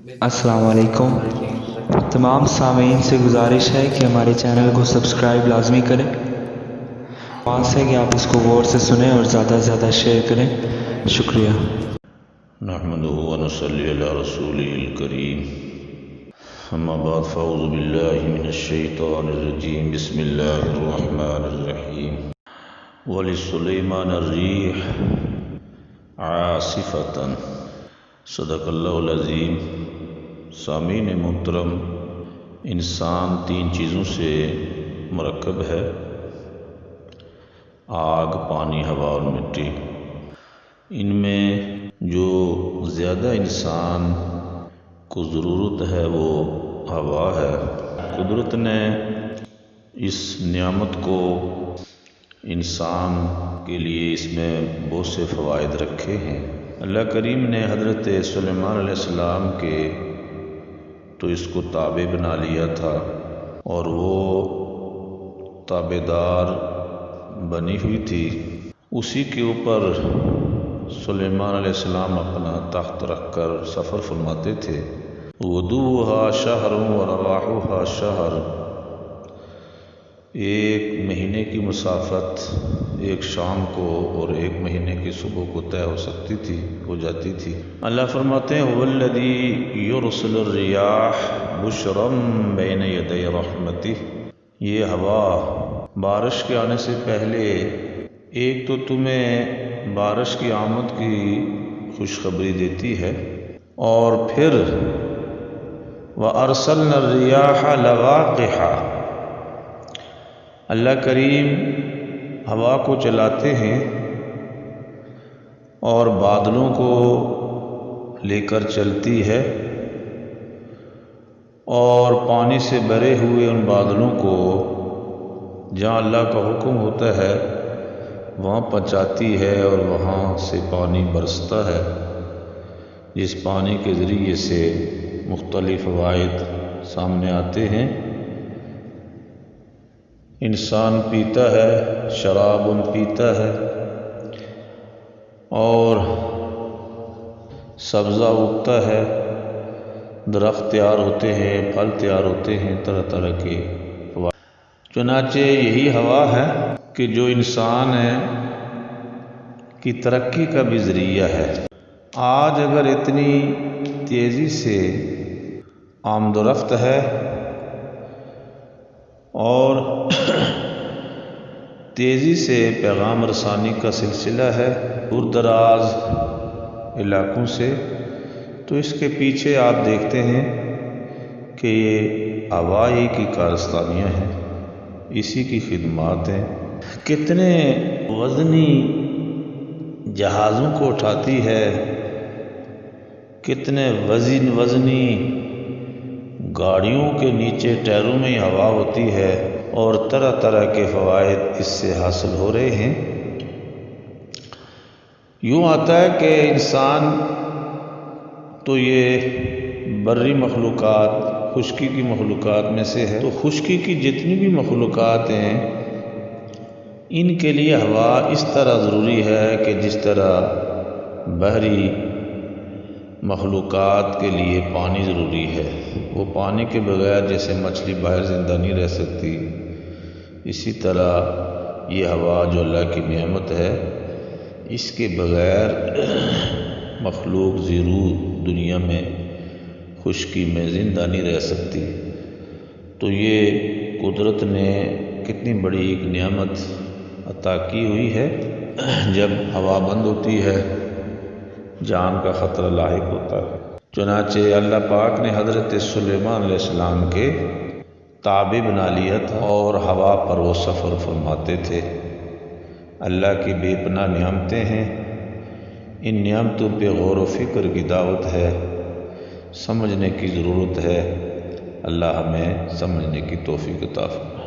अस्सलाम वालेकुम। तमाम सामीन से गुजारिश है कि हमारे चैनल को सब्सक्राइब लाजमी करें। आस है कि आप इसको गौर से सुनें और ज़्यादा से ज़्यादा शेयर करें। शुक्रिया। नहमदुहु व नुसल्ली अला रसूलिहिल करीम। अम्मा बाद फ़अऊज़ु बिल्लाहि मिनश शैतानिर रजीम। बिस्मिल्लाहिर रहमानिर रहीम। वलिसुलैमान अर्रीह आसिफतन। सदक़ल्लाहुल अज़ीम। सामीन मुहतरम, इंसान तीन चीज़ों से मरकब है: आग, पानी, हवा और मिट्टी। इनमें जो ज़्यादा इंसान को ज़रूरत है वो हवा है। कुदरत ने इस नियामत को इंसान के लिए इसमें बहुत से फ़वाइद रखे हैं। अल्लाह करीम ने हज़रत सुलेमान अलैहिस्सलाम के तो इसको ताबे बना लिया था और वो ताबेदार बनी हुई थी। उसी के ऊपर सुलेमान अलैहिस्सलाम अपना तख्त रख कर सफ़र फरमाते थे। गुदूहा शहर व रवाहुहा शहर। एक महीने की मुसाफत एक शाम को और एक महीने की सुबह को तय हो जाती थी। अल्लाह फरमाते हैं वल्लज़ी युरसिलुर रियाह बुशरम बैन यदै रहमतिह। ये हवा बारिश के आने से पहले एक तो तुम्हें बारिश की आमद की खुशखबरी देती है और फिर व अरसलना रियाह लवाक़िहा। अल्लाह करीम हवा को चलाते हैं और बादलों को लेकर चलती है और पानी से भरे हुए उन बादलों को जहाँ अल्लाह का हुक्म होता है वहाँ पहुँचाती है और वहाँ से पानी बरसता है। जिस पानी के ज़रिए से मुख्तलिफ फ़वाइद सामने आते हैं। इंसान पीता है, शराब पीता है और सब्ज़ा उगता है, दरख्त तैयार होते हैं, फल तैयार होते हैं, तरह तरह के फ़वाइद। चुनाचे यही हवा है कि जो इंसान है की तरक्की का भी ज़रिया है। आज अगर इतनी तेज़ी से आमदोरफ्त है और तेज़ी से पैगाम रसानी का सिलसिला है दूर दराज इलाक़ों से, तो इसके पीछे आप देखते हैं कि ये हवाई की कारस्तानियाँ हैं, इसी की खिदमात हैं। कितने वज़नी जहाज़ों को उठाती है, कितने वज़नी गाड़ियों के नीचे टायरों में ही हवा होती है और तरह तरह के फ़वाइद इससे हासिल हो रहे हैं। यूँ आता है कि इंसान तो ये बर्री मखलूक़ात, खुश्की की मखलूक़ात में से है, तो खुश्की की जितनी भी मखलूक़ात हैं इनके लिए हवा इस तरह ज़रूरी है कि जिस तरह बहरी मखलूक़ात के लिए पानी ज़रूरी है। वो पानी के बगैर जैसे मछली बाहर ज़िंदा नहीं रह सकती, इसी तरह ये हवा जो अल्लाह की नेमत है इसके बगैर मखलूक ज़रूर दुनिया में खुश्की में ज़िंदा नहीं रह सकती। तो ये कुदरत ने कितनी बड़ी एक नेमत अता की हुई है। जब हवा बंद होती है जान का ख़तरा लाहिक होता है। चुनाचे अल्लाह पाक ने हज़रत सुलेमान अलैहिस्सलाम के ताबे बना लिया था और हवा पर वो सफ़र फरमाते थे। अल्लाह की बेपनाह नियामतें हैं। इन नियामतों पे गौर व फ़िक्र की दावत है, समझने की ज़रूरत है। अल्लाह हमें समझने की तौफ़ीक़ अता फरमाए।